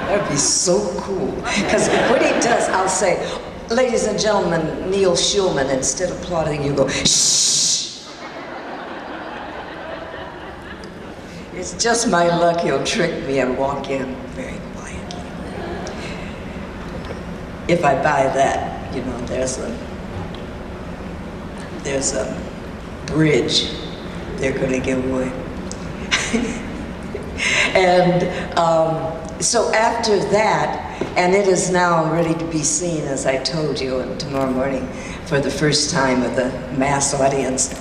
That'd be so cool. Because when he does, I'll say, ladies and gentlemen, Neil Schulman. Instead of applauding, you go, shh. It's just my luck he'll trick me and walk in very quietly. If I buy that, you know, there's a bridge they're going to give away. And so after that, and it is now ready to be seen, as I told you, and tomorrow morning for the first time with a mass audience.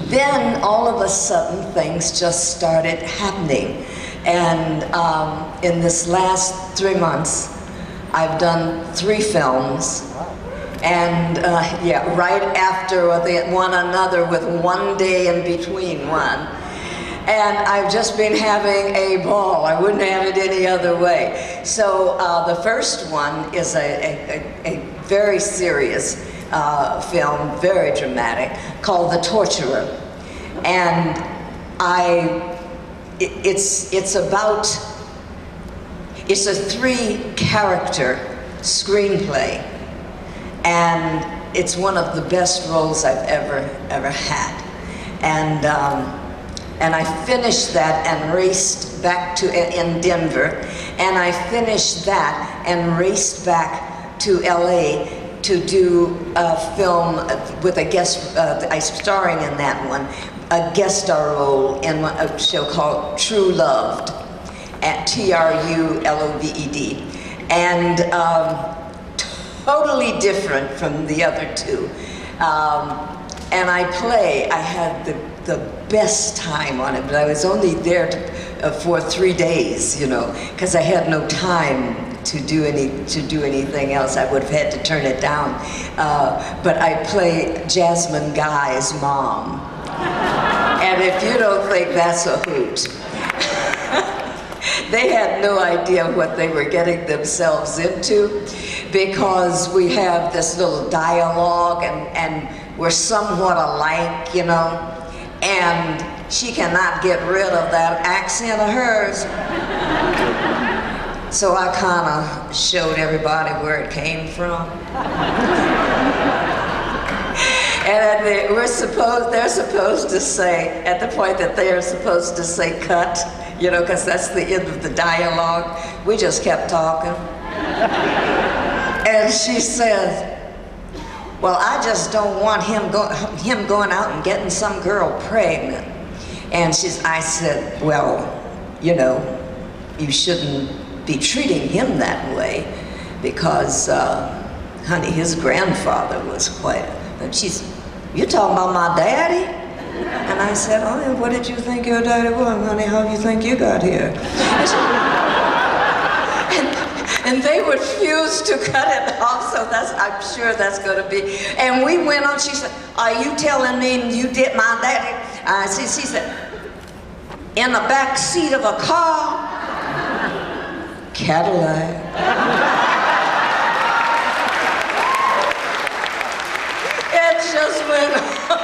Then all of a sudden things just started happening. And in this last 3 months, I've done 3 films. And yeah, right after one another with one day in between one. And I've just been having a ball. I wouldn't have it any other way. So the first one is a very serious film, very dramatic, called The Torturer. And it's a 3-character screenplay. And it's one of the best roles I've ever had. And I finished that and raced back to, in Denver, and I finished that and raced back to LA to do a film with a guest, I starring in that one, a guest star role in a show called True Loved, at TRULOVED. And totally different from the other 2. And I had the best time on it, but I was only there for 3 days, you know, because I had no time to do anything else. I would have had to turn it down. But I play Jasmine Guy's mom. And if you don't think that's a hoot, they had no idea what they were getting themselves into, because we have this little dialogue and we're somewhat alike, you know, and she cannot get rid of that accent of hers. So I kind of showed everybody where it came from. And they're supposed to say, at the point that they're supposed to say cut, you know, because that's the end of the dialogue, we just kept talking. And she says, well, I just don't want him going out and getting some girl pregnant. And I said, well, you know, you shouldn't be treating him that way, because, honey, his grandfather was quite, and you talking about my daddy? And I said, oh, and what did you think your daddy was, honey? How do you think you got here? And they refused to cut it off, so I'm sure that's going to be. And we went on, she said, are you telling me you did my daddy? She said, in the back seat of a car? Cadillac. It just went on.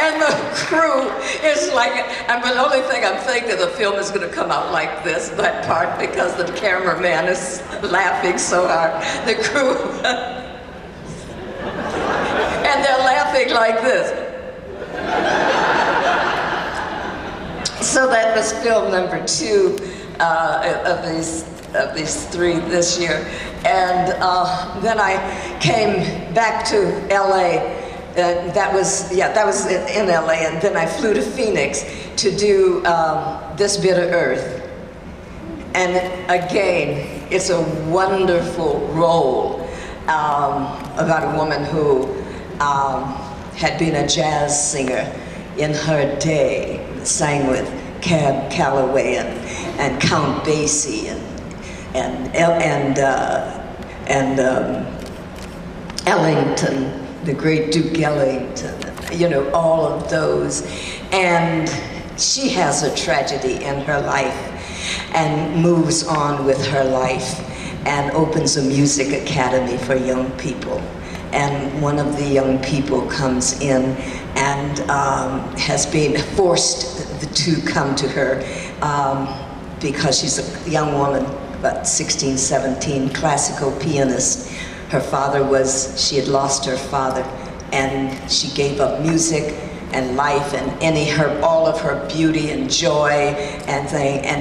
And the crew is like, and the only thing I'm thinking, the film is going to come out like this, that part, because the cameraman is laughing so hard. The crew, and they're laughing like this. So that was film number 2 of these 3 this year. And then I came back to LA. That was in LA, and then I flew to Phoenix to do This Bit of Earth. And again, it's a wonderful role about a woman who had been a jazz singer in her day, sang with Cab Calloway and Count Basie and Ellington, the great Duke Ellington, you know, all of those. And she has a tragedy in her life and moves on with her life and opens a music academy for young people. And one of the young people comes in and has been forced to come to her because she's a young woman, about 16, 17, classical pianist. Her father she had lost her father, and she gave up music and life and all of her beauty and joy and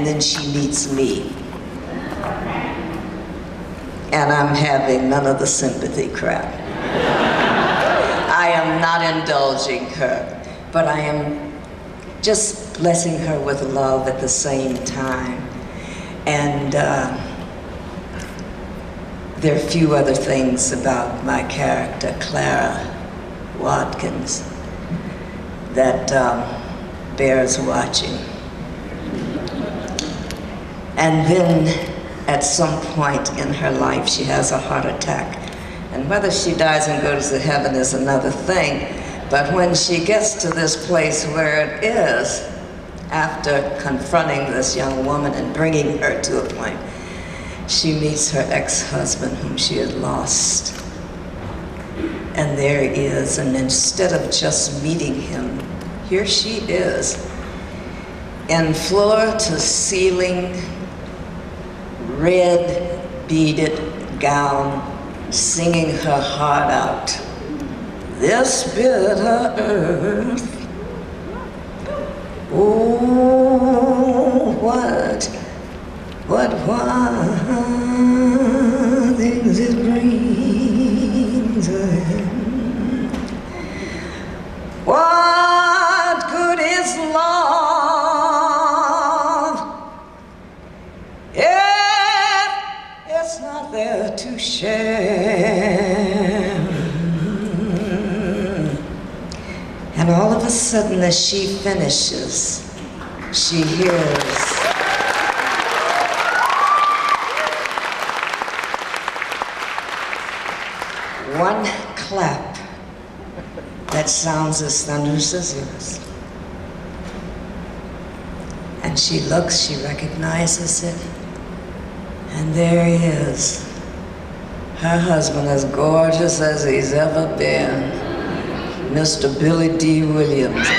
then she meets me. And I'm having none of the sympathy crap. I am not indulging her, but I am just blessing her with love at the same time. And there are a few other things about my character, Clara Watkins, that bears watching. And then at some point in her life, she has a heart attack. And whether she dies and goes to heaven is another thing. But when she gets to this place where it is, after confronting this young woman and bringing her to a point, she meets her ex-husband whom she had lost. And there he is, and instead of just meeting him, here she is, in floor-to-ceiling, red beaded gown, singing her heart out. This bitter earth, oh, what things it brings in. What good is love if it's not there to share? And all of a sudden, as she finishes, she hears one clap that sounds as thunderous as yours. And she looks, she recognizes it, and there he is, her husband, as gorgeous as he's ever been, Mr. Billy D. Williams.